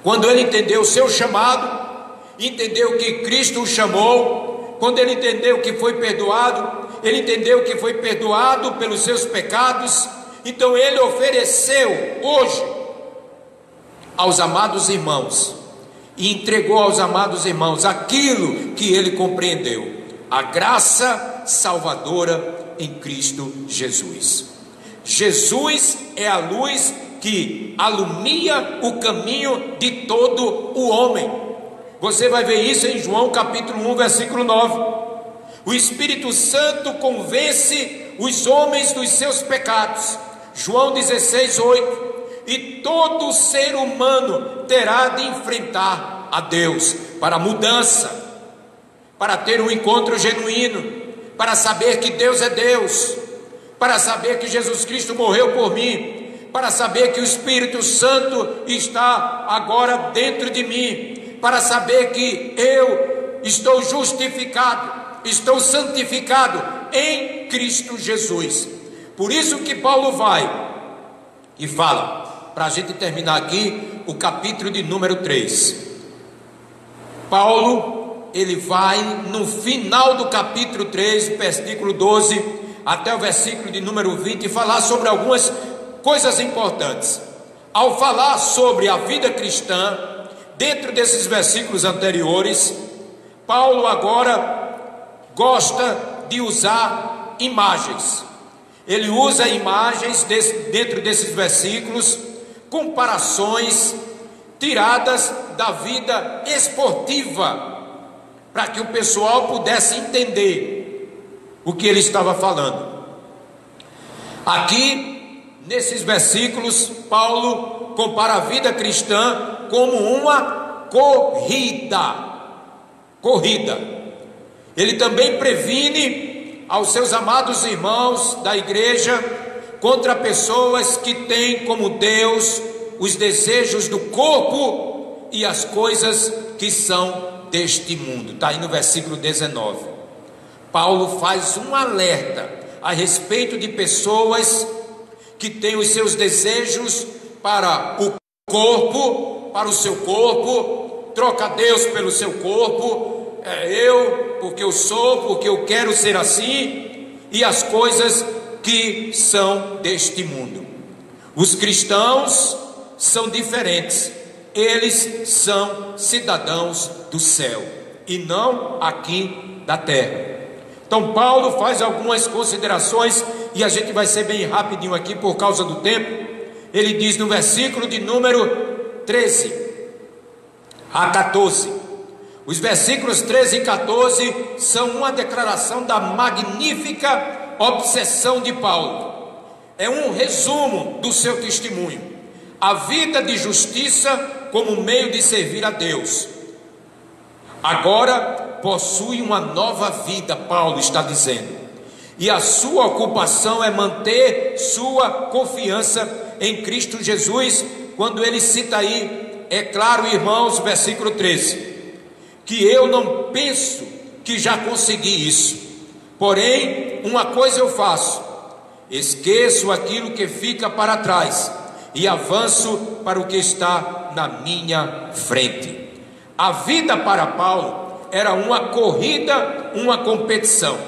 quando ele entendeu o seu chamado, entendeu que Cristo o chamou, quando ele entendeu que foi perdoado, ele entendeu que foi perdoado pelos seus pecados, então ele ofereceu hoje aos amados irmãos, e entregou aos amados irmãos aquilo que ele compreendeu: a graça salvadora em Cristo Jesus. Jesus é a luz que alumia o caminho de todo o homem. Você vai ver isso em João capítulo 1, versículo 9. O Espírito Santo convence os homens dos seus pecados. João 16, 8. E todo ser humano terá de enfrentar a Deus para a mudança, para ter um encontro genuíno, para saber que Deus é Deus, para saber que Jesus Cristo morreu por mim, para saber que o Espírito Santo está agora dentro de mim, para saber que eu estou justificado, estou santificado em Cristo Jesus. Por isso que Paulo vai e fala, para a gente terminar aqui, o capítulo de número 3. Paulo, ele vai no final do capítulo 3, versículo 12, até o versículo de número 20, falar sobre algumas coisas importantes. Ao falar sobre a vida cristã, dentro desses versículos anteriores, Paulo agora gosta de usar imagens. Ele usa imagens dentro desses versículos, comparações tiradas da vida esportiva, para que o pessoal pudesse entender o que ele estava falando. Aqui, nesses versículos, Paulo compara a vida cristã como uma corrida. Ele também previne aos seus amados irmãos da igreja contra pessoas que têm como Deus os desejos do corpo e as coisas que são deste mundo. Está aí no versículo 19. Paulo faz um alerta a respeito de pessoas que têm os seus desejos para o corpo, para o seu corpo, troca Deus pelo seu corpo, porque eu sou, porque eu quero ser assim, e as coisas que são deste mundo. Os cristãos são diferentes, eles são cidadãos do céu e não aqui da terra. Então Paulo faz algumas considerações e a gente vai ser bem rapidinho aqui por causa do tempo. Ele diz no versículo de número 13 a 14. Os versículos 13 e 14 são uma declaração da magnífica obsessão de Paulo. É um resumo do seu testemunho. A vida de justiça como meio de servir a Deus. Agora possui uma nova vida, Paulo está dizendo. E a sua ocupação é manter sua confiança em Cristo Jesus. Quando ele cita aí, é claro, irmãos, versículo 13, que eu não penso que já consegui isso, porém uma coisa eu faço, esqueço aquilo que fica para trás e avanço para o que está na minha frente. A vida para Paulo era uma corrida, uma competição.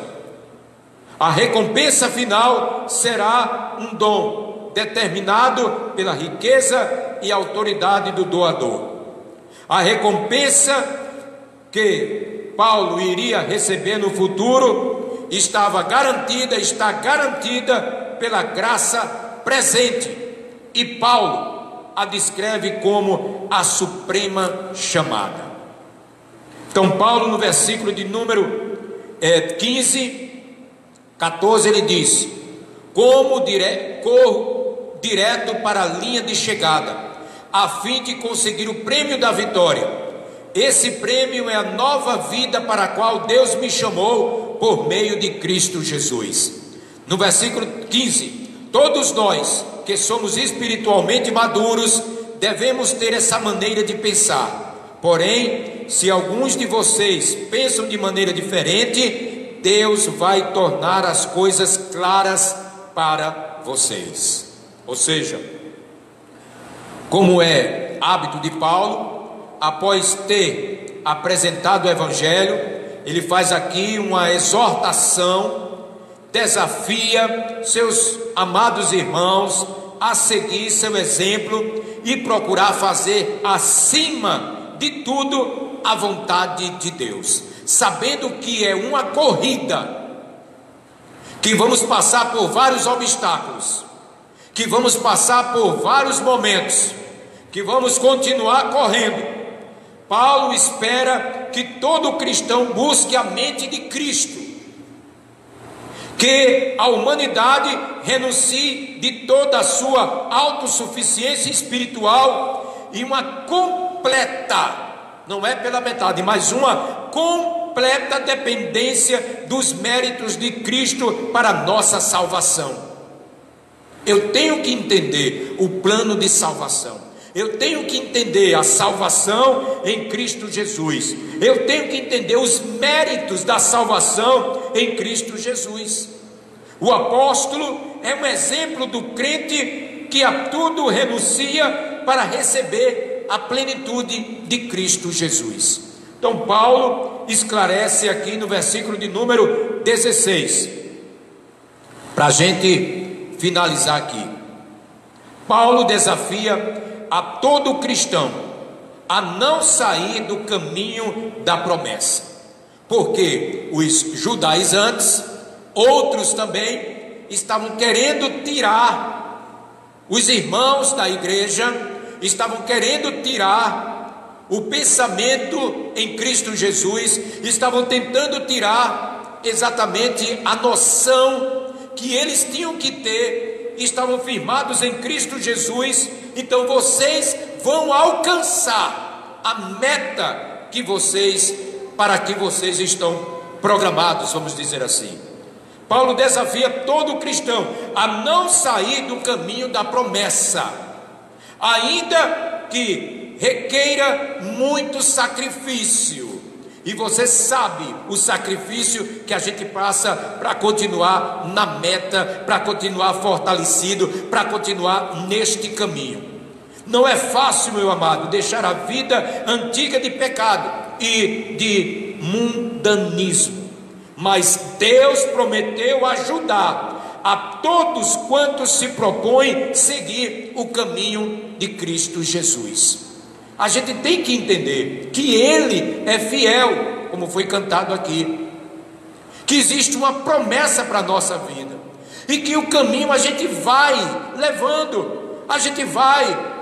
A recompensa final será um dom determinado pela riqueza e autoridade do doador. A recompensa que Paulo iria receber no futuro estava garantida, está garantida pela graça presente, e Paulo a descreve como a suprema chamada. Então Paulo, no versículo de número 14, ele diz: corro direto para a linha de chegada, a fim de conseguir o prêmio da vitória. Esse prêmio é a nova vida para a qual Deus me chamou por meio de Cristo Jesus. No versículo 15, todos nós que somos espiritualmente maduros devemos ter essa maneira de pensar. Porém, se alguns de vocês pensam de maneira diferente, Deus vai tornar as coisas claras para vocês. Ou seja, como é hábito de Paulo, após ter apresentado o Evangelho, ele faz aqui uma exortação, desafia seus amados irmãos a seguir seu exemplo e procurar fazer acima de tudo a vontade de Deus, sabendo que é uma corrida, que vamos passar por vários obstáculos, que vamos passar por vários momentos, que vamos continuar correndo. Paulo espera que todo cristão busque a mente de Cristo, que a humanidade renuncie de toda a sua autossuficiência espiritual e uma completa, não é pela metade, mas uma completa dependência dos méritos de Cristo para a nossa salvação. Eu tenho que entender o plano de salvação. Eu tenho que entender a salvação em Cristo Jesus. Eu tenho que entender os méritos da salvação em Cristo Jesus. O apóstolo é um exemplo do crente que a tudo renuncia para receber a plenitude de Cristo Jesus. Então Paulo esclarece aqui no versículo de número 16, para a gente finalizar aqui. Paulo desafia a todo cristão a não sair do caminho da promessa, porque os judaizantes, outros também, estavam querendo tirar os irmãos da igreja, estavam querendo tirar o pensamento em Cristo Jesus, estavam tentando tirar exatamente a noção que eles tinham que ter, estavam firmados em Cristo Jesus. Então vocês vão alcançar a meta para que vocês estão programados, vamos dizer assim. Paulo desafia todo cristão a não sair do caminho da promessa, ainda que requeira muito sacrifício. E você sabe o sacrifício que a gente passa para continuar na meta, para continuar fortalecido, para continuar neste caminho. Não é fácil, meu amado, deixar a vida antiga de pecado e de mundanismo, mas Deus prometeu ajudar a todos quantos se propõem seguir o caminho de Cristo Jesus. A gente tem que entender que Ele é fiel, como foi cantado aqui, que existe uma promessa para a nossa vida. e que o caminho a gente vai levando, a gente vai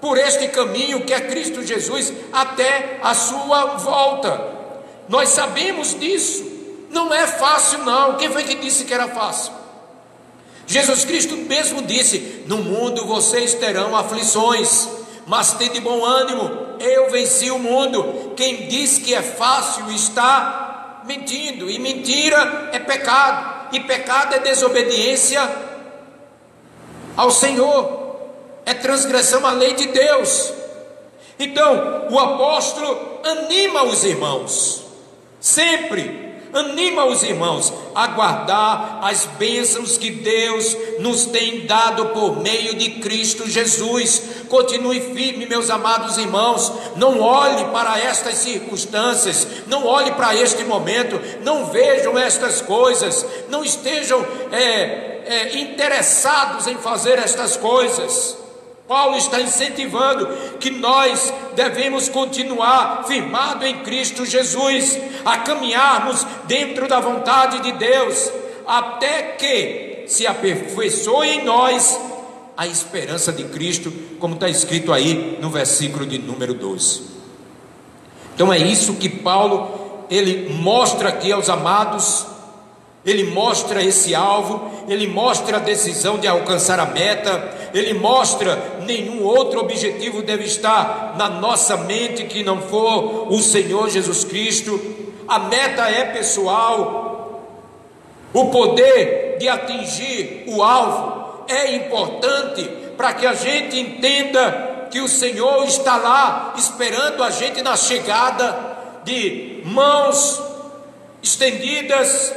por este caminho que é Cristo Jesus até a sua volta. Nós sabemos disso, não é fácil não. Quem foi que disse que era fácil? Jesus Cristo mesmo disse: no mundo vocês terão aflições, mas tende bom ânimo, eu venci o mundo. Quem diz que é fácil está mentindo, e mentira é pecado, e pecado é desobediência ao Senhor, é transgressão à lei de Deus. Então o apóstolo anima os irmãos, sempre anima os irmãos a guardar as bênçãos que Deus nos tem dado por meio de Cristo Jesus. Continue firme, meus amados irmãos, não olhe para estas circunstâncias, não olhe para este momento, não vejam estas coisas, não estejam interessados em fazer estas coisas. Paulo está incentivando que nós devemos continuar firmado em Cristo Jesus, a caminharmos dentro da vontade de Deus, até que se aperfeiçoe em nós a esperança de Cristo, como está escrito aí no versículo de número 12. Então é isso que Paulo, ele mostra aqui aos amados. Ele mostra esse alvo, ele mostra a decisão de alcançar a meta, ele mostra nenhum outro objetivo deve estar na nossa mente que não for o Senhor Jesus Cristo. A meta é pessoal, o poder de atingir o alvo é importante para que a gente entenda que o Senhor está lá esperando a gente na chegada, de mãos estendidas.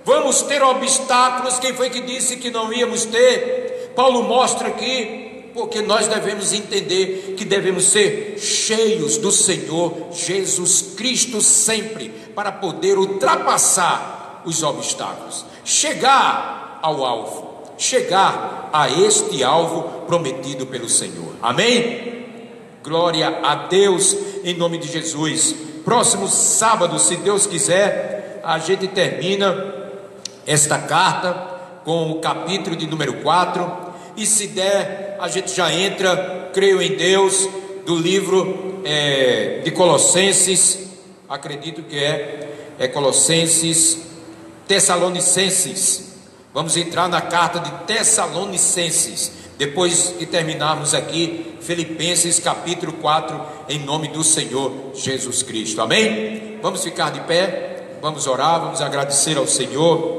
Vamos ter obstáculos. Quem foi que disse que não íamos ter? Paulo mostra aqui, porque nós devemos entender que devemos ser cheios do Senhor Jesus Cristo sempre, para poder ultrapassar os obstáculos, chegar ao alvo, chegar a este alvo prometido pelo Senhor. Amém? Glória a Deus, em nome de Jesus. Próximo sábado, se Deus quiser, a gente termina esta carta com o capítulo de número 4, e se der, a gente já entra, creio em Deus, do livro de Colossenses. Acredito que é Colossenses, Tessalonicenses. Vamos entrar na carta de Tessalonicenses, depois que terminarmos aqui Filipenses capítulo 4, em nome do Senhor Jesus Cristo. Amém? Vamos ficar de pé, vamos orar, vamos agradecer ao Senhor.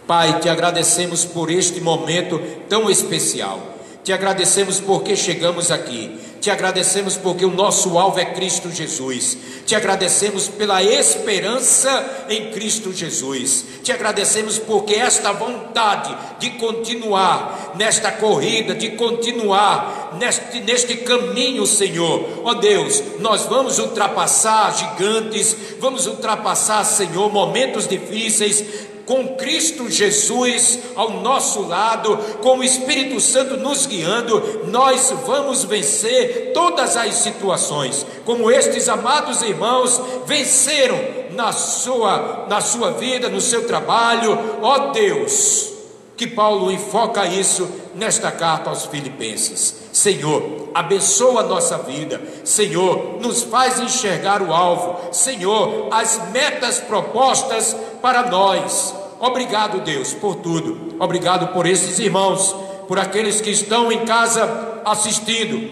Pai, te agradecemos por este momento tão especial, te agradecemos porque chegamos aqui, te agradecemos porque o nosso alvo é Cristo Jesus, te agradecemos pela esperança em Cristo Jesus, te agradecemos porque esta vontade de continuar nesta corrida, de continuar neste caminho, Senhor, ó Deus, nós vamos ultrapassar gigantes, vamos ultrapassar, Senhor, momentos difíceis, com Cristo Jesus ao nosso lado, com o Espírito Santo nos guiando, nós vamos vencer todas as situações, como estes amados irmãos venceram na sua vida, no seu trabalho. Ó Deus, que Paulo enfoca isso nesta carta aos Filipenses. Senhor, abençoa a nossa vida, Senhor, nos faz enxergar o alvo, Senhor, as metas propostas para nós. Obrigado, Deus, por tudo. Obrigado por esses irmãos, por aqueles que estão em casa assistindo.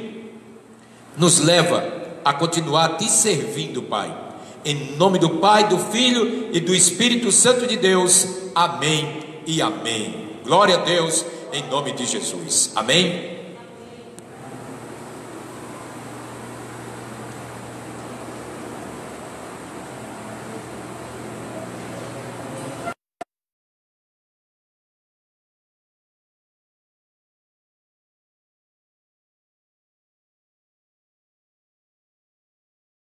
Nos leva a continuar te servindo, Pai, em nome do Pai, do Filho e do Espírito Santo de Deus. Amém e amém. Glória a Deus, em nome de Jesus. Amém.